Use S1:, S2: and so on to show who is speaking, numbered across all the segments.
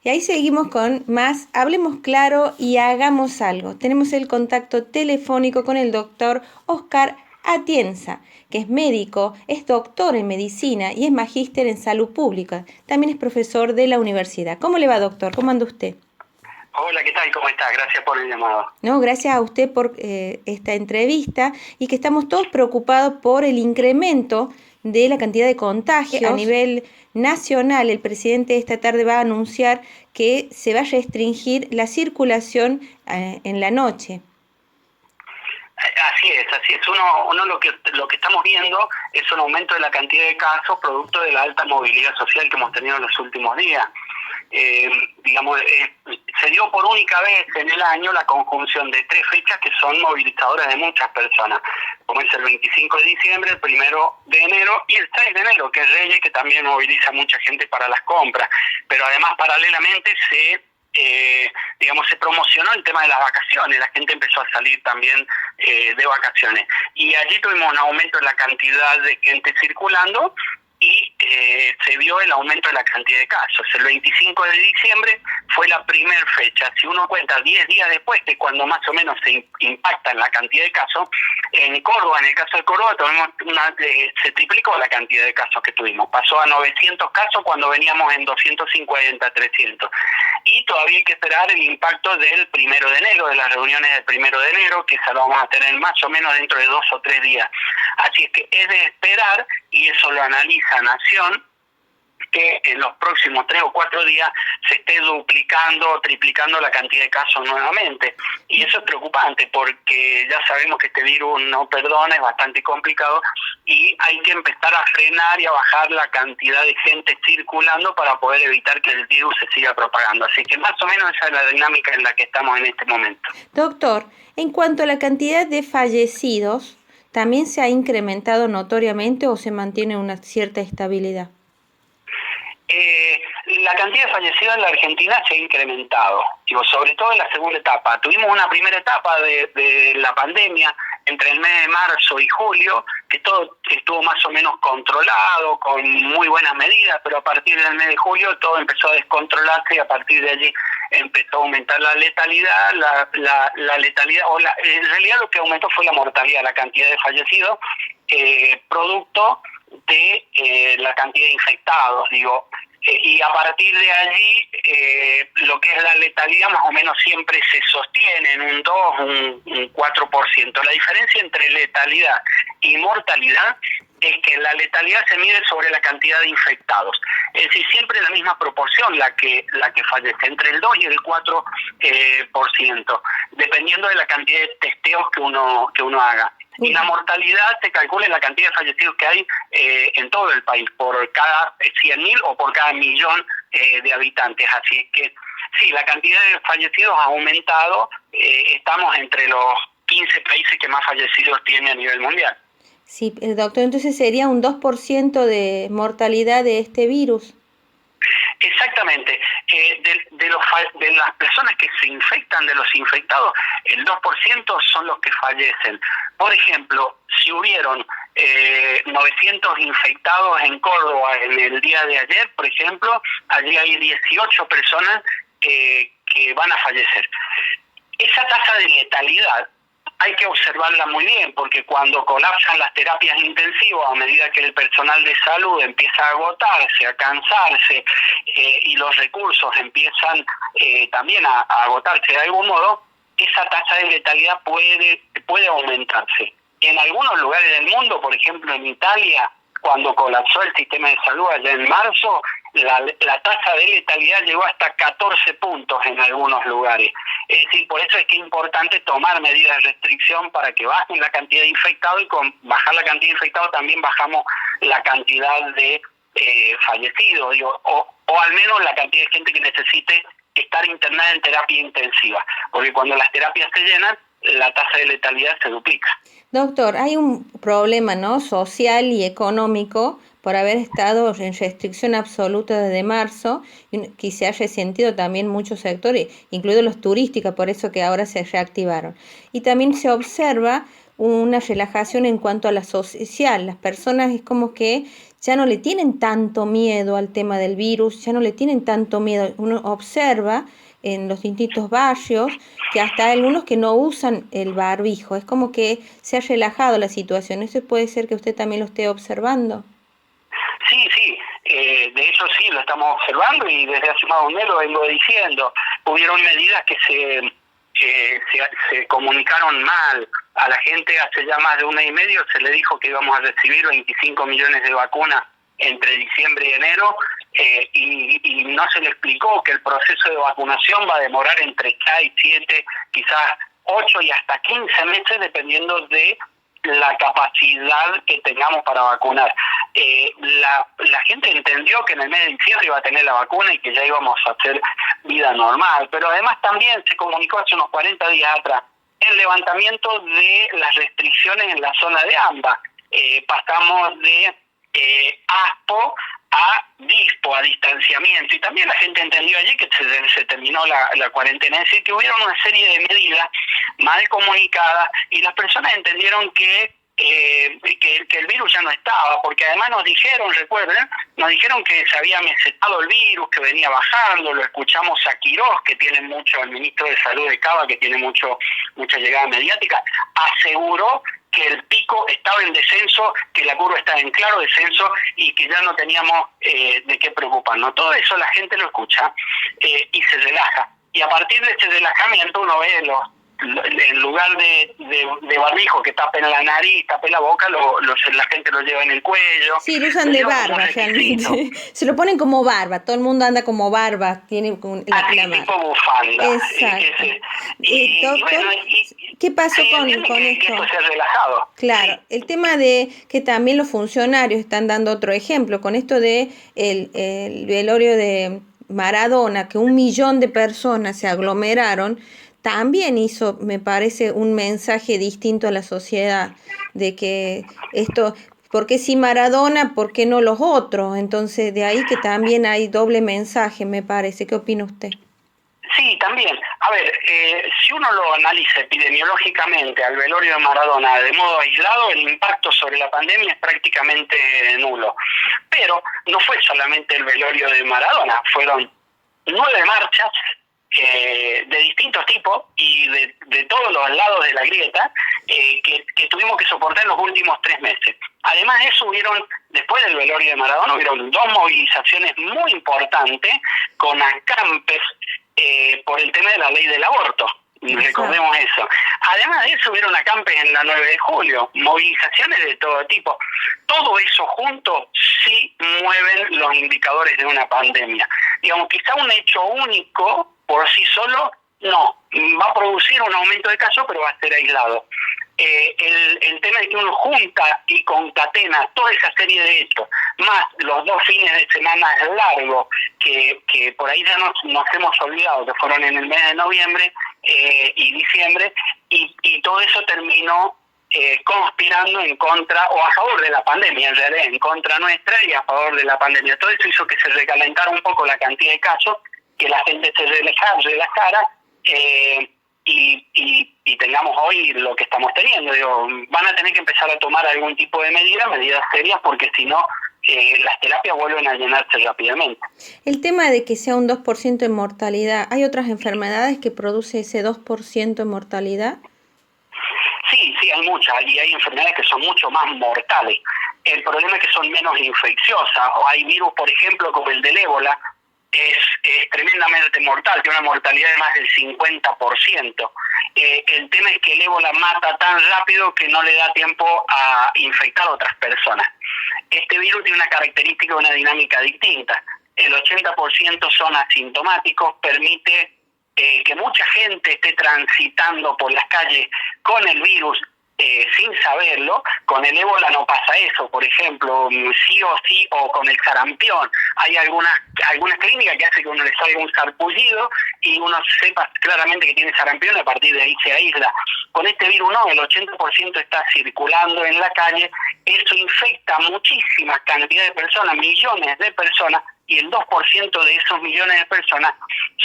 S1: Y ahí seguimos con más Hablemos Claro y Hagamos Algo. Tenemos el contacto telefónico con el doctor Oscar Atienza, que es médico, es doctor en medicina y es magíster en salud pública. También es profesor de la universidad. ¿Cómo le va, doctor? ¿Cómo anda usted?
S2: Hola, ¿qué tal? ¿Cómo estás? Gracias por el llamado.
S1: No, gracias a usted por esta entrevista y que estamos todos preocupados por el incremento de la cantidad de contagios a nivel nacional. El presidente esta tarde va a anunciar que se va a restringir la circulación en la noche.
S2: Así es, así es. Uno lo que estamos viendo es un aumento de la cantidad de casos producto de la alta movilidad social que hemos tenido en los últimos días. Se dio por única vez en el año la conjunción de 3 fechas que son movilizadoras de muchas personas, como es el 25 de diciembre, el 1 de enero y el 6 de enero, que es Reyes, que también moviliza a mucha gente para las compras. Pero además, paralelamente, se promocionó el tema de las vacaciones, la gente empezó a salir también de vacaciones. Y allí tuvimos un aumento en la cantidad de gente circulando y se vio el aumento de la cantidad de casos. El 25 de diciembre fue la primera fecha. Si uno cuenta 10 días después, que cuando más o menos se impacta en la cantidad de casos, en Córdoba, en el caso de Córdoba, se triplicó la cantidad de casos que tuvimos. Pasó a 900 casos cuando veníamos en 250, 300. Y todavía hay que esperar el impacto del 1 de enero, de las reuniones del 1 de enero, que esa lo vamos a tener más o menos dentro de 2 o 3 días. Así es que es de esperar, y eso lo analiza Nación, que en los próximos 3 o 4 días se esté duplicando o triplicando la cantidad de casos nuevamente. Y eso es preocupante porque ya sabemos que este virus no perdona, es bastante complicado y hay que empezar a frenar y a bajar la cantidad de gente circulando para poder evitar que el virus se siga propagando. Así que más o menos esa es la dinámica en la que estamos en este momento.
S1: Doctor, en cuanto a la cantidad de fallecidos, ¿también se ha incrementado notoriamente o se mantiene una cierta estabilidad?
S2: La cantidad de fallecidos en la Argentina se ha incrementado, sobre todo en la segunda etapa. Tuvimos una primera etapa de la pandemia entre el mes de marzo y julio, que todo estuvo más o menos controlado, con muy buenas medidas, pero a partir del mes de julio todo empezó a descontrolarse y a partir de allí empezó a aumentar la letalidad, la letalidad, en realidad lo que aumentó fue la mortalidad, la cantidad de fallecidos, producto de la cantidad de infectados, y a partir de allí lo que es la letalidad más o menos siempre se sostiene en un 2, un 4%. La diferencia entre letalidad y mortalidad es que la letalidad se mide sobre la cantidad de infectados. Es decir, siempre en la misma proporción la que fallece, entre el 2 y el 4%, dependiendo de la cantidad de testeos que uno haga. Y la mortalidad se calcula en la cantidad de fallecidos que hay en todo el país, por cada 100.000 o por cada millón de habitantes. Así es que sí, la cantidad de fallecidos ha aumentado. Estamos entre los 15 países que más fallecidos tiene a nivel mundial.
S1: Sí, doctor, entonces sería un 2% de mortalidad de este virus.
S2: Exactamente. De las personas que se infectan, de los infectados, el 2% son los que fallecen. Por ejemplo, si hubieron 900 infectados en Córdoba en el día de ayer, por ejemplo, allí hay 18 personas que van a fallecer. Esa tasa de letalidad hay que observarla muy bien, porque cuando colapsan las terapias intensivas, a medida que el personal de salud empieza a agotarse, a cansarse, y los recursos empiezan también a agotarse de algún modo, esa tasa de letalidad puede aumentarse. En algunos lugares del mundo, por ejemplo en Italia, cuando colapsó el sistema de salud allá en marzo, la tasa de letalidad llegó hasta 14 puntos en algunos lugares. Es decir, por eso es que es importante tomar medidas de restricción para que bajen la cantidad de infectados, y con bajar la cantidad de infectados también bajamos la cantidad de fallecidos, o al menos la cantidad de gente que necesite estar internada en terapia intensiva, porque cuando las terapias se llenan, la tasa de letalidad se duplica.
S1: Doctor, hay un problema, ¿no?, social y económico por haber estado en restricción absoluta desde marzo, y que se ha resentido también muchos sectores, incluidos los turísticos, por eso que ahora se reactivaron. Y también se observa una relajación en cuanto a la social. Las personas es como que ya no le tienen tanto miedo al tema del virus, ya no le tienen tanto miedo. Uno observa en los distintos barrios que hasta hay algunos que no usan el barbijo. Es como que se ha relajado la situación. ¿Eso puede ser que usted también lo esté observando?
S2: Sí, sí, de hecho sí, lo estamos observando y desde hace más de un mes lo vengo diciendo. Hubieron medidas que se comunicaron mal a la gente. Hace ya más de un mes y medio se le dijo que íbamos a recibir 25 millones de vacunas entre diciembre y enero, y no se le explicó que el proceso de vacunación va a demorar entre 6, 7, quizás 8 y hasta 15 meses, dependiendo de la capacidad que tengamos para vacunar. La gente entendió que en el mes de diciembre iba a tener la vacuna y que ya íbamos a hacer vida normal, pero además también se comunicó hace unos 40 días atrás el levantamiento de las restricciones en la zona de AMBA. Pasamos de ASPO a DISPO, a distanciamiento, y también la gente entendió allí que se terminó la cuarentena. Es decir, que hubieron una serie de medidas mal comunicadas y las personas entendieron que el virus ya no estaba, porque además nos dijeron, recuerden, nos dijeron que se había mesetado el virus, que venía bajando. Lo escuchamos a Quirós, que tiene mucho, el ministro de Salud de Cava, que tiene mucha llegada mediática, aseguró que el pico estaba en descenso, que la curva estaba en claro descenso y que ya no teníamos de qué preocuparnos. Todo eso la gente lo escucha y se relaja. Y a partir de ese relajamiento uno ve en lugar de barbijo que tapen la nariz, tapen la boca, la gente lo lleva en el cuello.
S1: Sí, lo usan de barba realmente. Se lo ponen como barba, todo el mundo anda como barba, tiene la
S2: tipo bufanda.
S1: Exacto. ¿Qué pasó con esto?
S2: Que esto se ha relajado.
S1: Claro,
S2: sí.
S1: El tema de que también los funcionarios están dando otro ejemplo, con esto de el velorio de Maradona, que 1 millón de personas se aglomeraron, también hizo, me parece, un mensaje distinto a la sociedad, de que esto, ¿por qué sí Maradona, por qué no los otros? Entonces, de ahí que también hay doble mensaje, me parece. ¿Qué opina usted?
S2: Sí, también. A ver, si uno lo analiza epidemiológicamente al velorio de Maradona de modo aislado, el impacto sobre la pandemia es prácticamente nulo. Pero no fue solamente el velorio de Maradona, fueron 9 marchas de distintos tipos y de todos los lados de la grieta que tuvimos que soportar en los últimos 3 meses. Además de eso, después del velorio de Maradona, hubieron 2 movilizaciones muy importantes con acampes por el tema de la ley del aborto. Recordemos eso. Además de eso, hubieron acampes en la 9 de julio, movilizaciones de todo tipo. Todo eso junto sí mueven los indicadores de una pandemia. Digamos, quizá un hecho único por sí solo no. Va a producir un aumento de casos, pero va a ser aislado. El tema de que uno junta y concatena toda esa serie de hechos, más los 2 fines de semana largos, que por ahí ya nos hemos olvidado, que fueron en el mes de noviembre y diciembre, y todo eso terminó conspirando en contra o a favor de la pandemia, en realidad, en contra nuestra y a favor de la pandemia. Todo eso hizo que se recalentara un poco la cantidad de casos, que la gente se relajara, y tengamos hoy lo que estamos teniendo. Van a tener que empezar a tomar algún tipo de medidas serias, porque si no, las terapias vuelven a llenarse rápidamente.
S1: El tema de que sea un 2% de mortalidad, ¿hay otras enfermedades que produce ese 2% de mortalidad?
S2: Sí, hay muchas, y hay enfermedades que son mucho más mortales. El problema es que son menos infecciosas, o hay virus, por ejemplo, como el del ébola, es tremendamente mortal, tiene una mortalidad de más del 50%. El tema es que el ébola mata tan rápido que no le da tiempo a infectar a otras personas. Este virus tiene una característica, una dinámica distinta. El 80% son asintomáticos, permite que mucha gente esté transitando por las calles con el virus sin saberlo. Con el ébola no pasa eso, por ejemplo, sí o con el sarampión. Hay algunas clínicas que hacen que uno le salga un sarpullido y uno sepa claramente que tiene sarampión, y a partir de ahí se aísla. Con este virus no, el 80% está circulando en la calle, eso infecta muchísimas cantidades de personas, millones de personas, y el 2% de esos millones de personas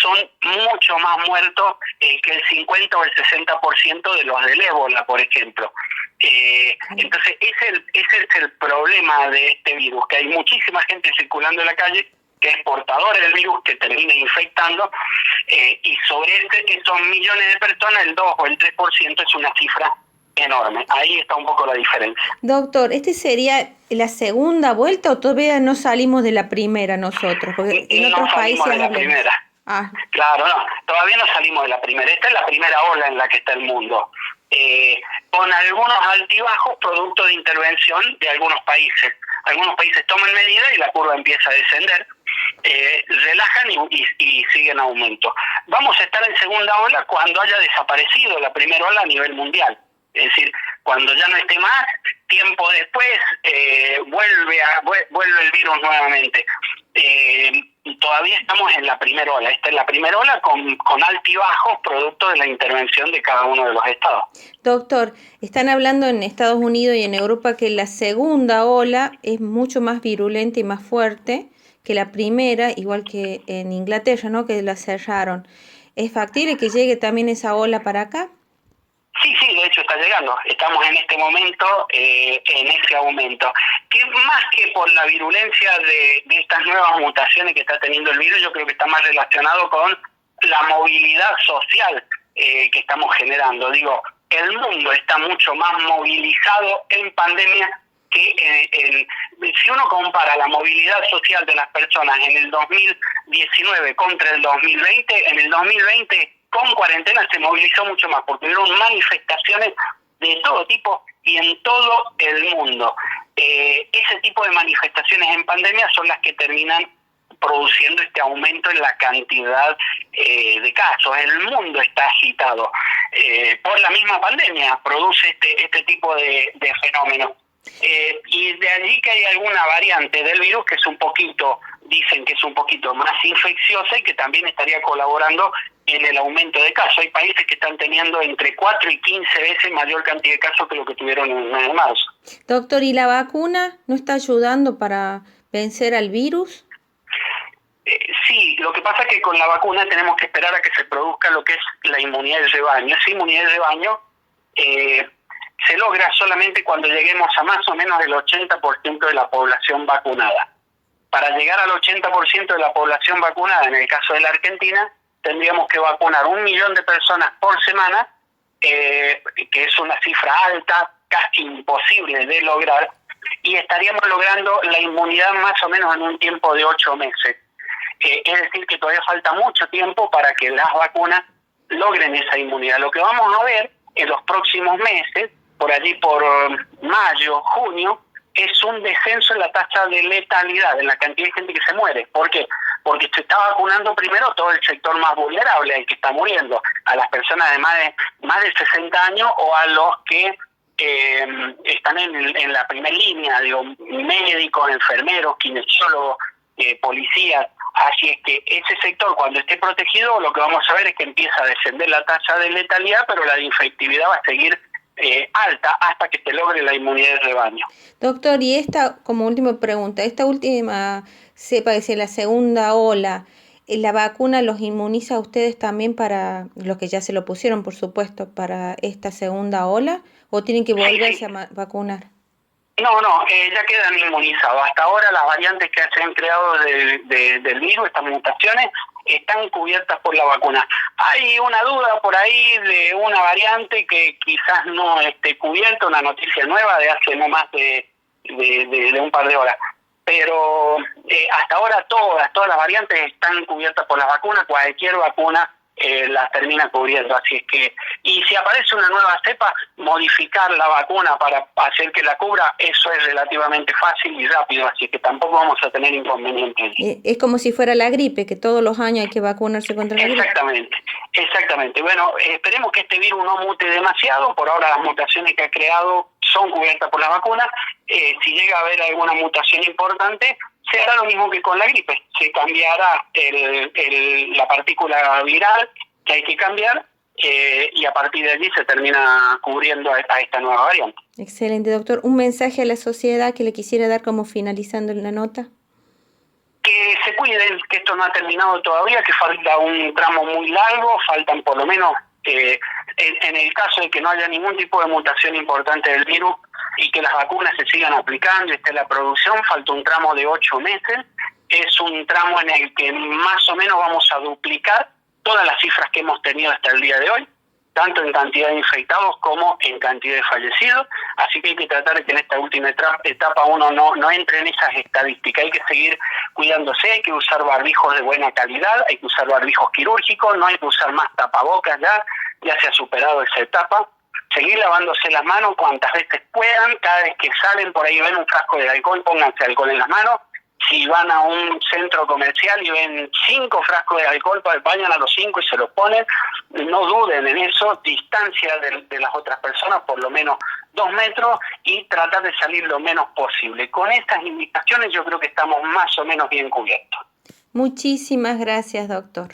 S2: son mucho más muertos que el 50 o el 60% de los del ébola, por ejemplo. Entonces, ese es el problema de este virus, que hay muchísima gente circulando en la calle que es portadora del virus, que termina infectando, y sobre esos millones de personas, el 2 o el 3% es una cifra enorme. Ahí está un poco la diferencia.
S1: Doctor, ¿este sería la segunda vuelta o todavía no salimos de la primera nosotros? Porque en
S2: No
S1: otros
S2: salimos
S1: países
S2: de la
S1: hablamos.
S2: primera.
S1: Ah,
S2: Claro, no, todavía no salimos de la primera. Esta es la primera ola en la que está el mundo, con algunos altibajos producto de intervención de algunos países. Algunos países toman medidas y la curva empieza a descender, relajan y sigue en aumento. Vamos a estar en segunda ola cuando haya desaparecido la primera ola a nivel mundial. Es decir, cuando ya no esté más, tiempo después vuelve el virus nuevamente. Todavía estamos en la primera ola. Esta es la primera ola con altibajos producto de la intervención de cada uno de los estados.
S1: doctor, están hablando en Estados Unidos y en Europa que la segunda ola es mucho más virulenta y más fuerte que la primera, igual que en Inglaterra, ¿no? Que la cerraron. ¿Es factible que llegue también esa ola para acá?
S2: Sí, de hecho está llegando. Estamos en este momento en ese aumento. Que más que por la virulencia de estas nuevas mutaciones que está teniendo el virus, yo creo que está más relacionado con la movilidad social que estamos generando. Digo, el mundo está mucho más movilizado en pandemia que si uno compara la movilidad social de las personas en el 2019 contra el 2020, en el 2020 con cuarentena se movilizó mucho más, porque hubieron manifestaciones de todo tipo y en todo el mundo. Ese tipo de manifestaciones en pandemia son las que terminan produciendo este aumento en la cantidad de casos. El mundo está agitado por la misma pandemia, produce este tipo de fenómenos. Y de allí que hay alguna variante del virus que es dicen que es un poquito más infecciosa y que también estaría colaborando en el aumento de casos. Hay países que están teniendo entre 4 y 15 veces mayor cantidad de casos que lo que tuvieron en marzo.
S1: Doctor, ¿y la vacuna no está ayudando para vencer al virus?
S2: Sí, lo que pasa es que con la vacuna tenemos que esperar a que se produzca lo que es la inmunidad de rebaño. Esa inmunidad de rebaño se logra solamente cuando lleguemos a más o menos el 80% de la población vacunada. Para llegar al 80% de la población vacunada, en el caso de la Argentina, tendríamos que vacunar 1 millón de personas por semana, que es una cifra alta, casi imposible de lograr, y estaríamos logrando la inmunidad más o menos en un tiempo de 8 meses. Es decir, que todavía falta mucho tiempo para que las vacunas logren esa inmunidad. Lo que vamos a ver en los próximos meses, por allí por mayo, junio, es un descenso en la tasa de letalidad, en la cantidad de gente que se muere. ¿Por qué? Porque se está vacunando primero todo el sector más vulnerable, el que está muriendo, a las personas de más de 60 años o a los que están en la primera línea, digo, médicos, enfermeros, kinesiólogos, policías. Así es que ese sector, cuando esté protegido, lo que vamos a ver es que empieza a descender la tasa de letalidad, pero la de infectividad va a seguir alta hasta que se logre la inmunidad de rebaño.
S1: Doctor, y esta, como última pregunta, esta última cepa, es decir, la segunda ola, ¿la vacuna los inmuniza a ustedes también para los que ya se lo pusieron, por supuesto, para esta segunda ola? ¿O tienen que volverse a vacunar?
S2: No, ya quedan inmunizados. Hasta ahora las variantes que se han creado del virus, estas mutaciones, están cubiertas por la vacuna. Hay una duda por ahí de una variante que quizás no esté cubierta, una noticia nueva de hace no más de un par de horas. Pero hasta ahora todas las variantes están cubiertas por las vacunas. Cualquier vacuna las termina cubriendo, así es que, y si aparece una nueva cepa, modificar la vacuna para hacer que la cubra, eso es relativamente fácil y rápido, así que tampoco vamos a tener inconvenientes.
S1: Es como si fuera la gripe, que todos los años hay que vacunarse contra la gripe.
S2: Exactamente. Bueno, esperemos que este virus no mute demasiado. Por ahora las mutaciones que ha creado son cubiertas por la vacuna. Si llega a haber alguna mutación importante, se hará lo mismo que con la gripe. Se cambiará la partícula viral que hay que cambiar y a partir de allí se termina cubriendo a esta nueva variante.
S1: Excelente, doctor. ¿Un mensaje a la sociedad que le quisiera dar como finalizando la nota?
S2: Que se cuiden, que esto no ha terminado todavía, que falta un tramo muy largo, faltan por lo menos, en el caso de que no haya ningún tipo de mutación importante del virus y que las vacunas se sigan aplicando y esté la producción, falta un tramo de 8 meses. Es un tramo en el que más o menos vamos a duplicar todas las cifras que hemos tenido hasta el día de hoy, tanto en cantidad de infectados como en cantidad de fallecidos, así que hay que tratar de que en esta última etapa uno no entre en esas estadísticas, hay que seguir cuidándose, hay que usar barbijos de buena calidad, hay que usar barbijos quirúrgicos, no hay que usar más tapabocas ya se ha superado esa etapa, seguir lavándose las manos cuantas veces puedan, cada vez que salen por ahí ven un frasco de alcohol, pónganse alcohol en las manos. Si van a un centro comercial y ven 5 frascos de alcohol, vayan a los 5 y se los ponen. No duden en eso, distancia de las otras personas, por lo menos 2 metros, y tratar de salir lo menos posible. Con estas indicaciones yo creo que estamos más o menos bien cubiertos.
S1: Muchísimas gracias, doctor.